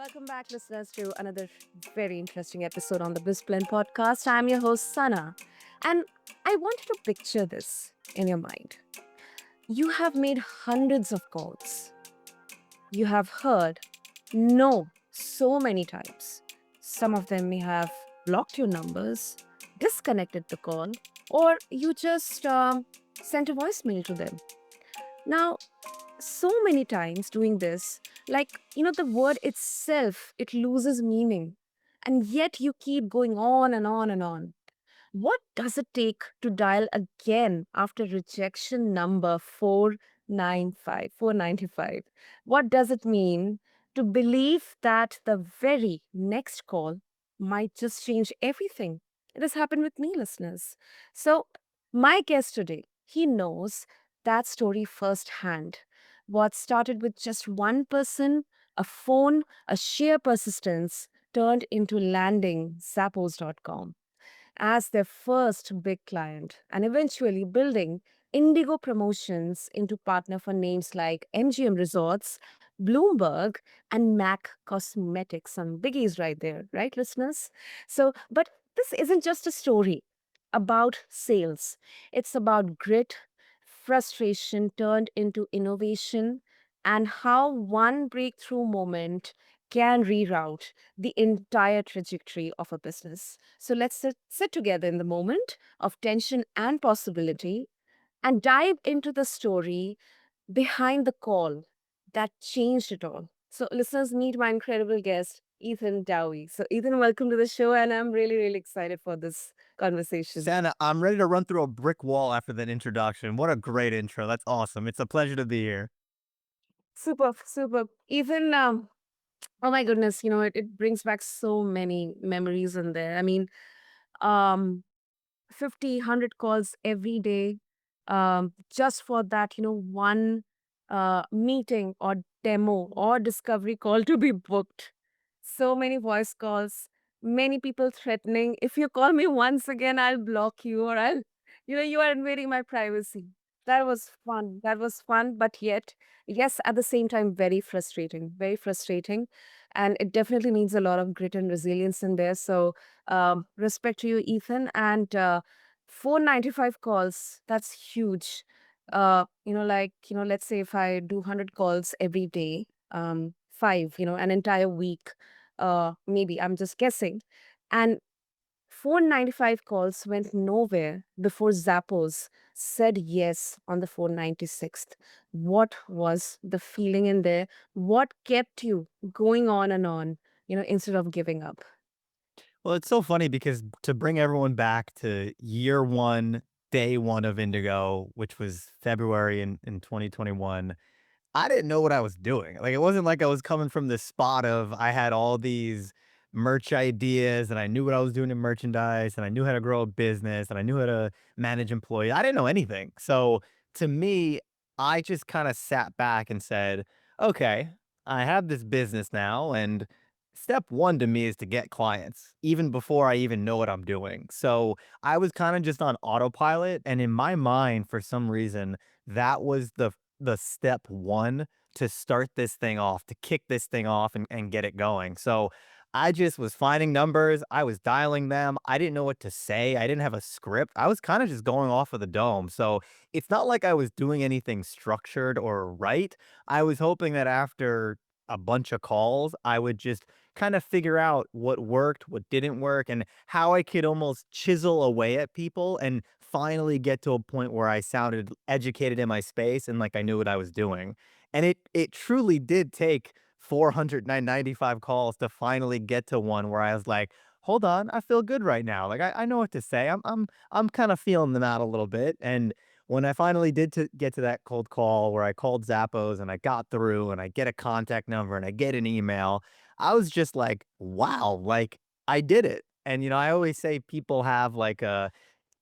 Welcome back, listeners, to another very interesting episode on the BizPlan podcast. I'm your host, Sana, and I want you to picture this in your mind. You have made hundreds of calls. You have heard no so many times. Some of them may have blocked your numbers, disconnected the call, or you just sent a voicemail to them. Now, so many times doing this, the word itself, it loses meaning. And yet you keep going on and on and on. What does it take to dial again after rejection number 495? What does it mean to believe that the very next call might just change everything? It has happened with me, listeners. So, my guest today, he knows that story firsthand. What started with just one person, a phone, a sheer persistence, turned into landing Zappos.com as their first big client and eventually building Indigo Promotions into partner for names like MGM Resorts, Bloomberg, and MAC Cosmetics. Some biggies right there, right, listeners? But this isn't just a story about sales, it's about grit, frustration turned into innovation, and how one breakthrough moment can reroute the entire trajectory of a business. So let's sit together in the moment of tension and possibility and dive into the story behind the call that changed it all. So, listeners, meet my incredible guest, Ethan Dowie. So, Ethan, welcome to the show, and I'm really, really excited for this conversation. Santa, I'm ready to run through a brick wall after that introduction. What a great intro. That's awesome. It's a pleasure to be here. Super, super. Ethan, oh my goodness, it brings back so many memories in there. I mean, um, 50, 100 calls every day just for that, one meeting or demo or discovery call to be booked. So many voice calls, many people threatening, if you call me once again, I'll block you or you are invading my privacy. That was fun. That was fun, but yet, yes, at the same time, very frustrating, very frustrating. And it definitely needs a lot of grit and resilience in there. So, respect to you, Ethan. And 495 calls, that's huge. Let's say if I do 100 calls every day, five, an entire week, maybe I'm just guessing. And 495 calls went nowhere before Zappos said yes on the 496th. What was the feeling in there? What kept you going on and on, instead of giving up? Well, it's so funny because to bring everyone back to year one, day one of Indigo, which was February in 2021, I didn't know what I was doing. Like, it wasn't like I was coming from this spot of I had all these merch ideas and I knew what I was doing in merchandise and I knew how to grow a business and I knew how to manage employees. I didn't know anything. So to me, I just kind of sat back and said, okay, I have this business now. And step one to me is to get clients, even before I even know what I'm doing. So I was kind of just on autopilot. And in my mind, for some reason, that was the step one to start this thing off, to kick this thing off and get it going. So I just was finding numbers. I was dialing them. I didn't know what to say. I didn't have a script. I was kind of just going off of the dome. So it's not like I was doing anything structured or right. I was hoping that after a bunch of calls, I would just kind of figure out what worked, what didn't work, and how I could almost chisel away at people and finally get to a point where I sounded educated in my space and like I knew what I was doing. And it truly did take 495 calls to finally get to one where I was like, hold on, I feel good right now. Like I know what to say. I'm kind of feeling them out a little bit. And when I finally did to get to that cold call where I called Zappos and I got through and I get a contact number and I get an email, I was just like, wow, like I did it. And I always say people have like a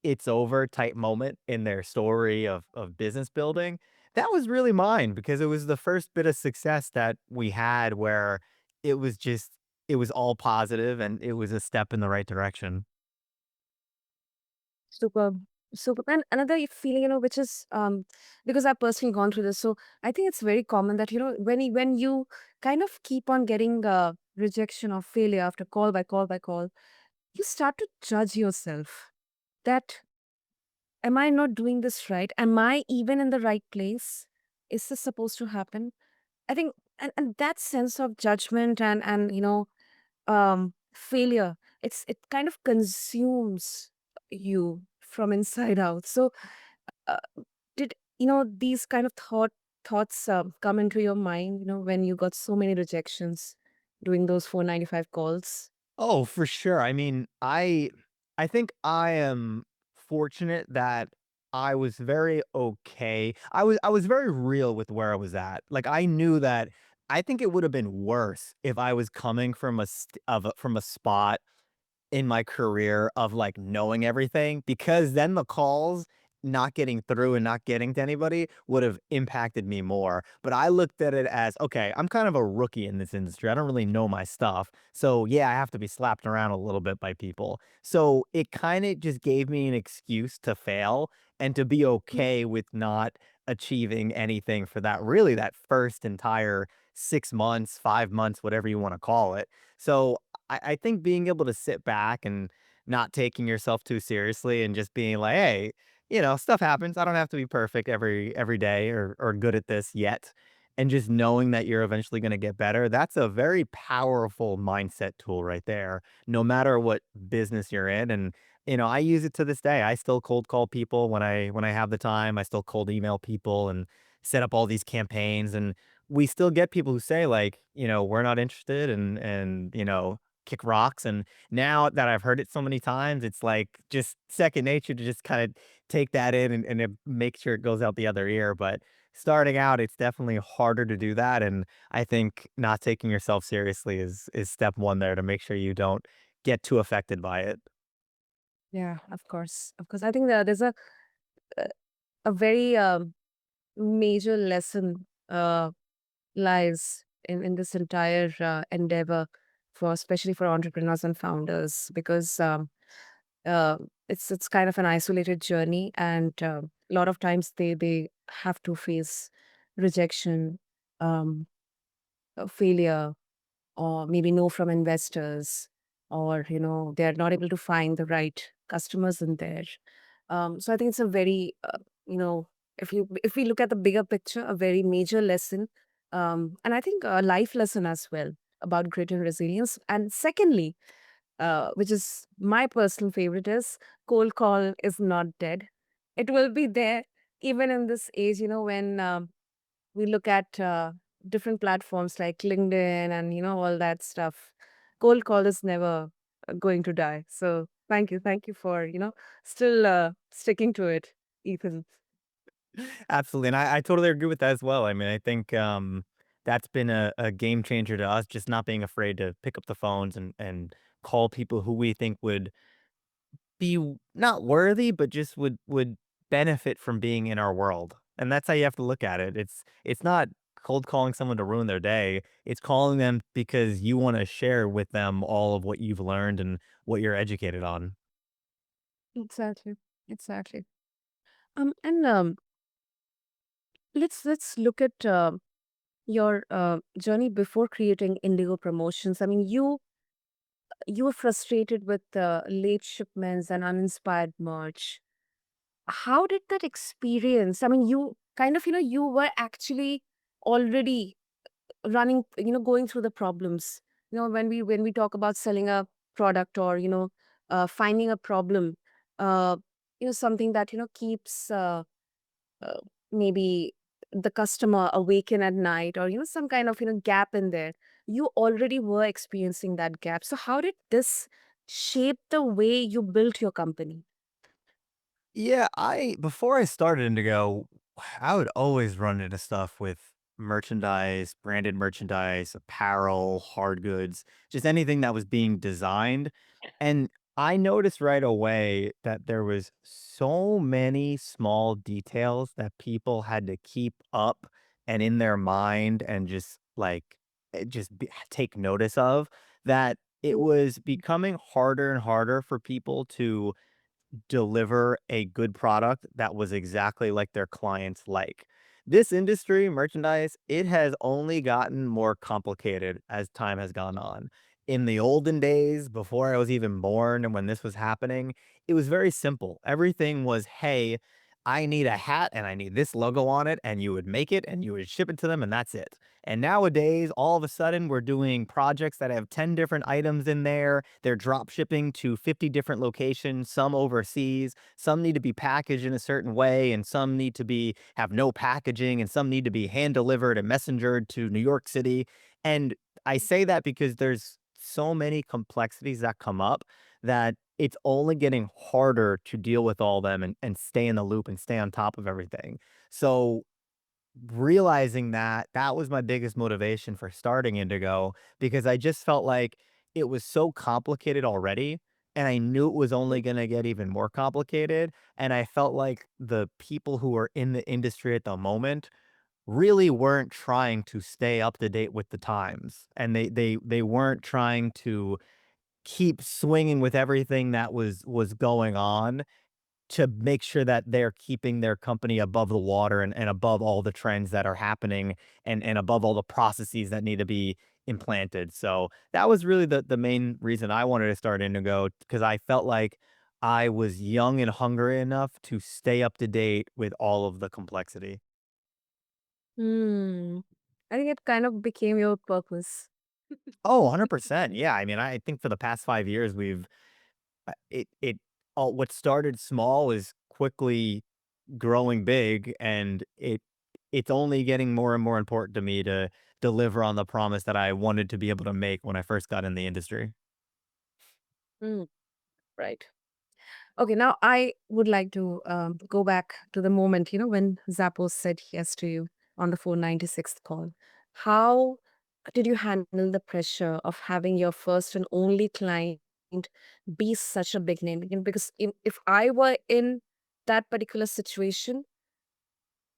it's over type moment in their story of business building. That was really mine because it was the first bit of success that we had where it was just it was all positive and it was a step in the right direction. Super, super. And another feeling, which is because I've personally gone through this. So I think it's very common that, when you kind of keep on getting rejection or failure after call by call by call, you start to judge yourself that, am I not doing this right? Am I even in the right place? Is this supposed to happen? I think, and that sense of judgment and failure, it kind of consumes you from inside out. So uh, did these kind of thoughts come into your mind, when you got so many rejections doing those 495 calls? Oh, for sure. I mean, I think I am fortunate that I was very okay. I was very real with where I was at. Like I knew that I think it would have been worse if I was coming from from a spot in my career of, like, knowing everything, because then the calls not getting through and not getting to anybody would have impacted me more, but I looked at it as, "Okay, I'm kind of a rookie in this industry, I don't really know my stuff, so, yeah, I have to be slapped around a little bit by people." So, it kinda just gave me an excuse to fail and to be Mm. okay with not achieving anything for that first entire 6 months, 5 months, whatever you wanna call it. So, I think being able to sit back and not taking yourself too seriously and just being like, "Hey, stuff happens. I don't have to be perfect every day or good at this yet." And just knowing that you're eventually gonna get better, that's a very powerful mindset tool right there, no matter what business you're in. And, I use it to this day. I still cold call people when I have the time. I still cold email people and set up all these campaigns, and we still get people who say like, "We're not interested," and, kick rocks. And now that I've heard it so many times, it's like just second nature to just kind of take that in and it make sure it goes out the other ear. But starting out, it's definitely harder to do that. And I think not taking yourself seriously is step one there to make sure you don't get too affected by it. Yeah, of course, of course. I think that there's a very major lesson lies in this entire endeavor, for especially for entrepreneurs and founders, because uh, it's kind of an isolated journey, and a lot of times they have to face rejection, um, failure, or maybe no from investors, or they're not able to find the right customers in there. So I think it's a very you know if we look at the bigger picture, a very major lesson, and I think a life lesson as well about grit and resilience. And secondly, which is my personal favorite, is cold call is not dead. It will be there even in this age, when we look at different platforms like LinkedIn and all that stuff. Cold call is never going to die. So thank you for still sticking to it, Ethan. Absolutely, and I totally agree with that as well. I mean, I think, that's been a game changer to us, just not being afraid to pick up the phones and call people who we think would be not worthy, but just would benefit from being in our world, and that's how you have to look at it. It's not cold calling someone to ruin their day, it's calling them because you wanna share with them all of what you've learned and what you're educated on. Exactly. Exactly. And let's look at your journey before creating Indigo Promotions. I mean, you were frustrated with late shipments and uninspired merch. How did that experience? I mean, you kind of, you were actually already running, going through the problems. When we talk about selling a product, or finding a problem, uh, something that keeps uh, maybe the customer awaken at night, or some kind of gap in there. You already were experiencing that gap. So how did this shape the way you built your company? Yeah, I before I started Indigo, I would always run into stuff with merchandise, branded merchandise, apparel, hard goods, just anything that was being designed. And I noticed right away that there was so many small details that people had to keep up and in their mind and just like take notice of, that it Mm. was becoming harder and harder for people to deliver a good product that was exactly like their clients like. This industry, merchandise, it has only gotten more complicated as time has gone on. In the olden days, before I was even born and when this was happening, it was very simple. Everything was, hey, I need a hat and I need this logo on it, and you would make it and you would ship it to them, and that's it. And nowadays, all of a sudden, we're doing projects that have 10 different items in there. They're drop shipping to 50 different locations, some overseas. Some need to be packaged in a certain way, and some need to be have no packaging, and some need to be hand delivered and messengered to New York City. And I say that because there's so many complexities that come up that it's only getting harder to deal with all them and stay in the loop and stay on top of everything. So realizing that, that was my biggest motivation for starting Indigo, because I just felt like it was so complicated already, and I knew it was only gonna get even more complicated, and I felt like the people who were in the industry at the moment really weren't trying to stay up to date with the times, and they weren't trying to keep swinging with everything that was going on to make sure that they're keeping their company above the water and above all the trends that are happening and above all the processes that need to be implanted. So that was really the main reason I wanted to start Indigo, because I felt like I was young and hungry enough to stay up to date with all of the complexity. Hmm. I think it kind of became your purpose. Oh, 100%. Yeah. I mean, I think for the past 5 years, we've it all what started small is quickly growing big, and it's only getting more and more important to me to deliver on the promise that I wanted to be able to make when I first got in the industry. Mm, right. Okay, now I would like to go back to the moment, when Zappos said yes to you on the 496th call. How did you handle the pressure of having your first and only client be such a big name? Because if I were in that particular situation,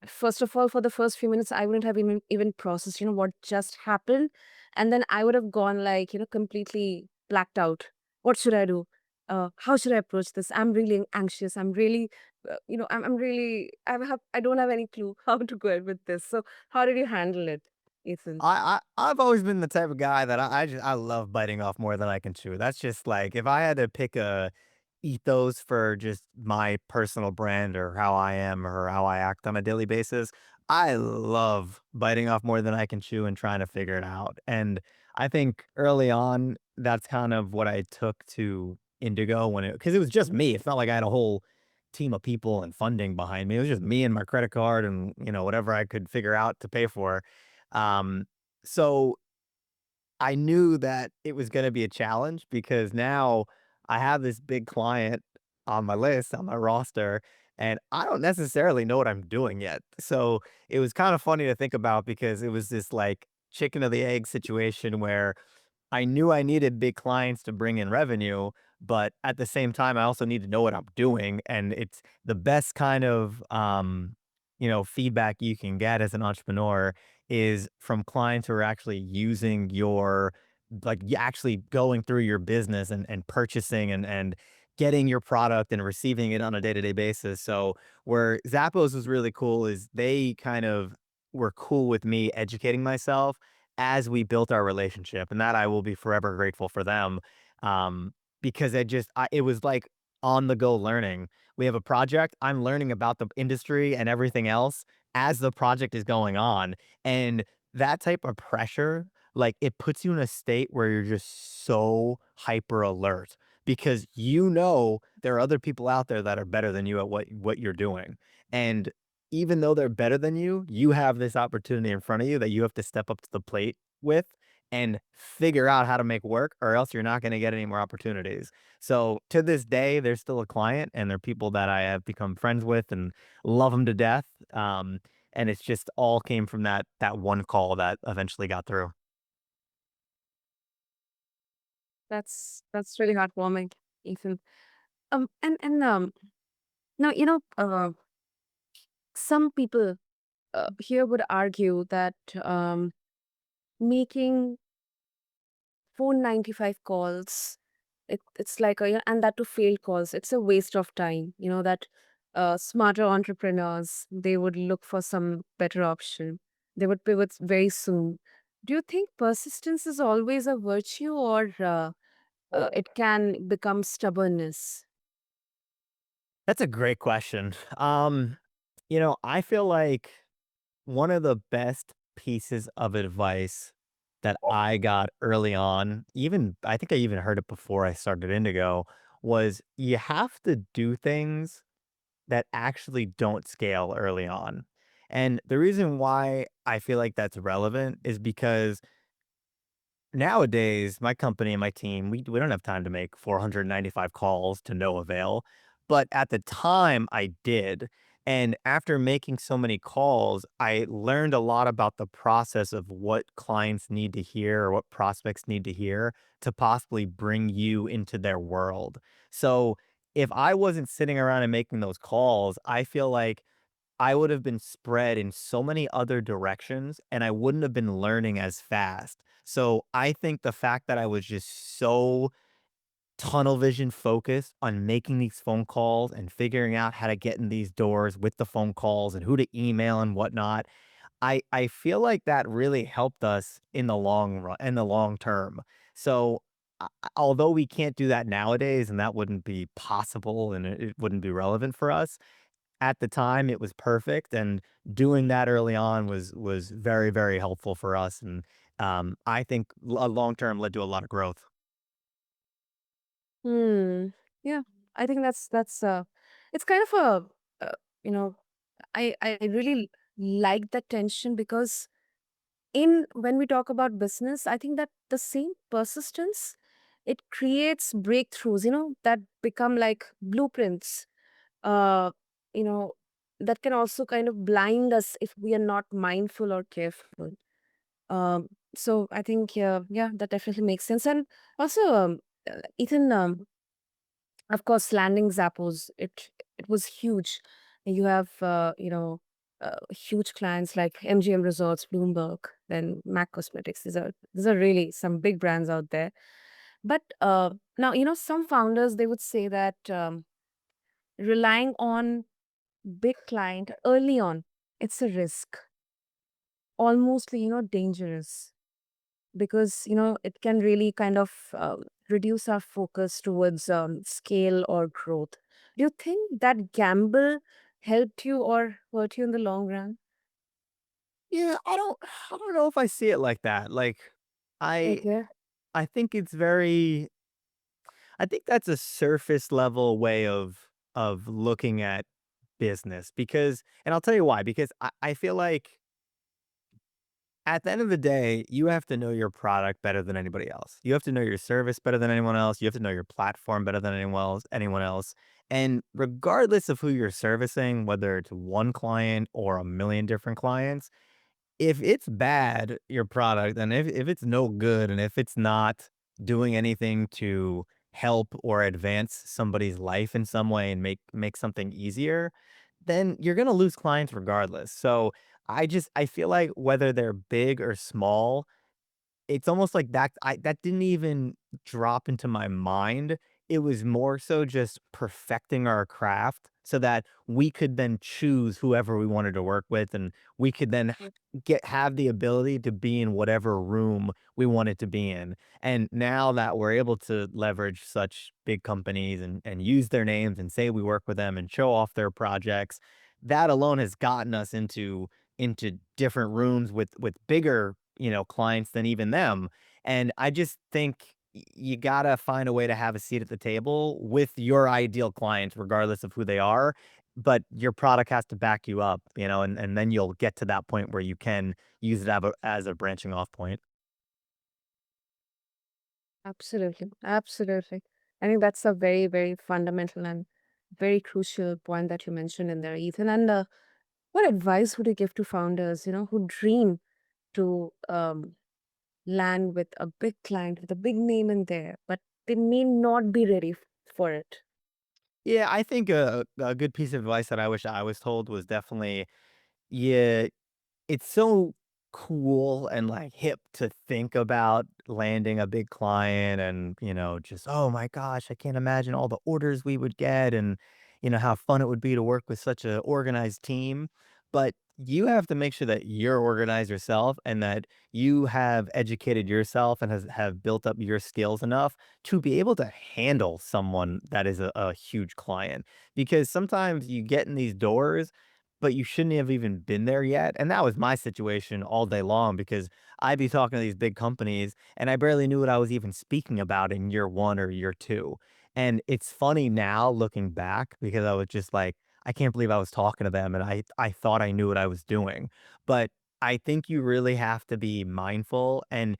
first of all, for the first few minutes, I wouldn't have even processed, what just happened. And then I would have gone like, completely blacked out. What should I do? How should I approach this? I'm really anxious. I'm really, I'm really, I don't have any clue how to go ahead with this. So how did you handle it, Ethan? I've always been the type of guy that I love biting off more than I can chew. That's just like if I had to pick a ethos for just my personal brand or how I am or how I act on a daily basis, I love biting off more than I can chew and trying to figure it out. And I think early on, that's kind of what I took to Indigo when because it was just me. It's not like I had a whole team of people and funding behind me. It was just me and my credit card and whatever I could figure out to pay for. Um, so I knew that it was gonna be a challenge because now I have this big client on my list, on my roster, and I don't necessarily know what I'm doing yet. So it was kind of funny to think about because it was this like chicken or the egg situation where I knew I needed big clients to bring in revenue, but at the same time, I also need to know what I'm doing. And it's the best kind of, feedback you can get as an entrepreneur is from clients who are actually using actually going through your business and purchasing and getting your product and receiving it on a day-to-day basis. So where Zappos was really cool is they kind of were cool with me educating myself as we built our relationship, and that I will be forever grateful for them, because it was like on the go learning. We have a project, I'm learning about the industry and everything else as the project is going on, and that type of pressure, like, it puts you in a state where you're just so hyper alert because there are other people out there that are better than you at what you're doing, and even though they're better than you have this opportunity in front of you that you have to step up to the plate with and figure out how to make work, or else you're not going to get any more opportunities. So to this day, there's still a client and they're people that I have become friends with and love them to death. And it's just all came from that one call that eventually got through. That's really heartwarming, Ethan. And now some people here would argue that making 495 calls, it's like and that to failed calls, it's a waste of time, that smarter entrepreneurs, they would look for some better option. They would pivot very soon. Do you think persistence is always a virtue, or it can become stubbornness? That's a great question. I feel like one of the best pieces of advice that I got early on, even I think I even heard it before I started Indigo, was you have to do things that actually don't scale early on. And the reason why I feel like that's relevant is because nowadays, my company and my team, we don't have time to make 495 calls to no avail. But at the time, I did. And after making so many calls, I learned a lot about the process of what clients need to hear or what prospects need to hear to possibly bring you into their world. So if I wasn't sitting around and making those calls, I feel like I would have been spread in so many other directions, and I wouldn't have been learning as fast. So, I think the fact that I was just so tunnel vision focused on making these phone calls and figuring out how to get in these doors with the phone calls and who to email and whatnot, I feel like that really helped us in the long run in the long term. So, although we can't do that nowadays, and that wouldn't be possible and it wouldn't be relevant for us, at the time, it was perfect, and doing that early on was very, very helpful for us, and, I think long term led to a lot of growth. Hmm. Yeah, I think that's it's kind of you know, I really like that tension because in when we talk about business, I think that the same persistence, it creates breakthroughs, that become like blueprints. Uh, you know, that can also kind of blind us if we are not mindful or careful. So I think yeah, that definitely makes sense. And also, Ethan, of course, landing Zappos, it was huge. You have huge clients like MGM Resorts, Bloomberg, then Mac Cosmetics. These are really some big brands out there. But now some founders, they would say that relying on big client early on, it's a risk, almost dangerous, because it can really kind of reduce our focus towards scale or growth. Do you think that gamble helped you or hurt you in the long run? Yeah, I don't know if I see it like that, like, I Okay. I think it's very I think that's a surface level way of looking at business because and I'll tell you why, because I feel like at the end of the day, you have to know your product better than anybody else. You have to know your service better than anyone else. You have to know your platform better than anyone else. And regardless of who you're servicing, whether it's one client or a million different clients, if it's bad, your product, and if it's no good and if it's not doing anything to help or advance somebody's life in some way and make something easier, then you're gonna lose clients regardless. So I feel like whether they're big or small, it's almost like that didn't even drop into my mind. It was more so just perfecting our craft so that we could then choose whoever we wanted to work with, and we could then have the ability to be in whatever room we wanted to be in. And now that we're able to leverage such big companies and use their names and say we work with them and show off their projects, that alone has gotten us into different rooms with bigger, clients than even them. And I just think you gotta find a way to have a seat at the table with your ideal clients, regardless of who they are. But your product has to back you up, and then you'll get to that point where you can use it as a branching off point. Absolutely. Absolutely. I think that's a very, very fundamental and very crucial point that you mentioned in there, Ethan. And what advice would you give to founders, who dream to land with a big client with a big name in there, but they may not be ready for it? Yeah, I think a good piece of advice that I wish I was told was definitely, yeah, it's so cool and, like, hip to think about landing a big client and, just, "Oh my gosh, I can't imagine all the orders we would get," and, how fun it would be to work with such a organized team. But you have to make sure that you're organized yourself and that you have educated yourself and have built up your skills enough to be able to handle someone that is a huge client. Because sometimes you get in these doors, but you shouldn't have even been there yet. And that was my situation all day long because I'd be talking to these big companies and I barely knew what I was even speaking about in year one or year two. And it's funny now looking back because I was just like, I can't believe I was talking to them and I thought I knew what I was doing. But I think you really have to be mindful and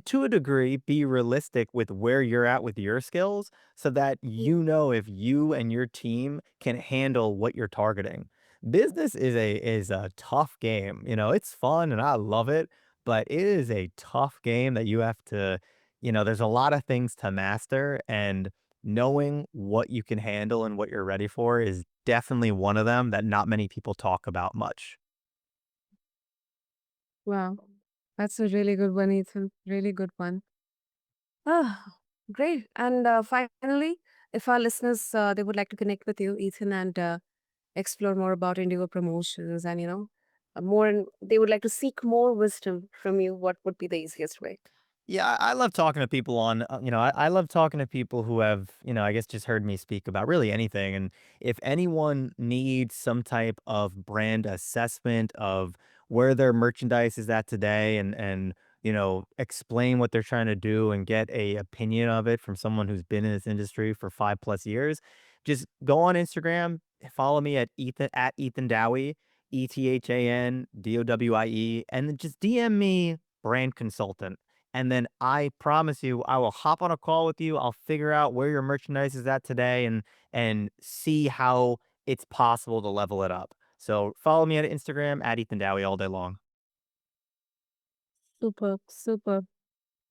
to a degree be realistic with where you're at with your skills so that you know if you and your team can handle what you're targeting. Business is a tough game. It's fun and I love it, but it is a tough game that you have to, there's a lot of things to master and knowing what you can handle and what you're ready for is definitely one of them that not many people talk about much. Wow. That's a really good one, Ethan. Really good one. Ah, great. And finally, if our listeners they would like to connect with you, Ethan, and explore more about Indigo promotions, and more, and they would like to seek more wisdom from you, what would be the easiest way? Yeah, I love talking to people I love talking to people who have, I guess just heard me speak about really anything. And if anyone needs some type of brand assessment of where their merchandise is at today and explain what they're trying to do and get a opinion of it from someone who's been in this industry for 5+ years, just go on Instagram, follow me at Ethan Dowie, ETHANDOWIE, and then just DM me brand consultant and then I promise you, I will hop on a call with you. I'll figure out where your merchandise is at today and see how it's possible to level it up. So follow me on Instagram at Ethan Dowie all day long. Super, super.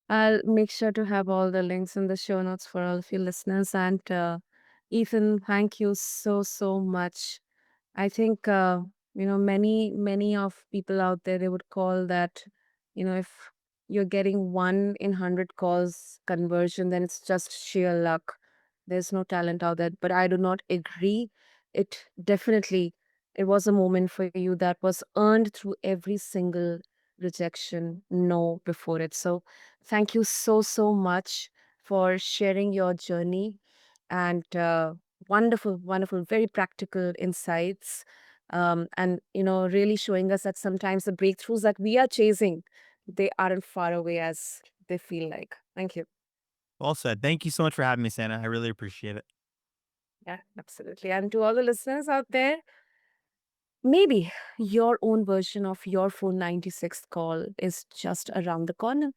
I'll make sure to have all the links in the show notes for all of you listeners. And Ethan, thank you so, so much. I think, many of people out there, they would call that, if you're getting 1 in 100 calls conversion, then it's just sheer luck. There's no talent out there. But I do not agree. It definitely, it was a moment for you that was earned through every single rejection, no before it. So thank you so, so much for sharing your journey and wonderful, wonderful, very practical insights. And really showing us that sometimes the breakthroughs that we are chasing, they aren't far away as they feel like. Thank you. Well said. Thank you so much for having me, Santa. I really appreciate it. Yeah, absolutely. And to all the listeners out there, maybe your own version of your 496th call is just around the corner.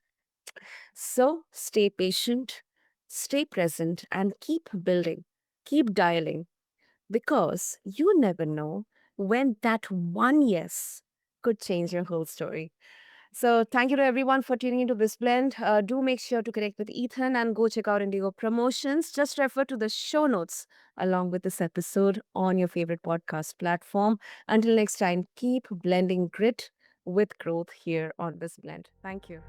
So stay patient, stay present, and keep building, keep dialing, because you never know when that one yes could change your whole story. So, thank you to everyone for tuning into this blend. Do make sure to connect with Ethan and go check out Indigo Promotions. Just refer to the show notes along with this episode on your favorite podcast platform. Until next time, keep blending grit with growth here on this blend. Thank you.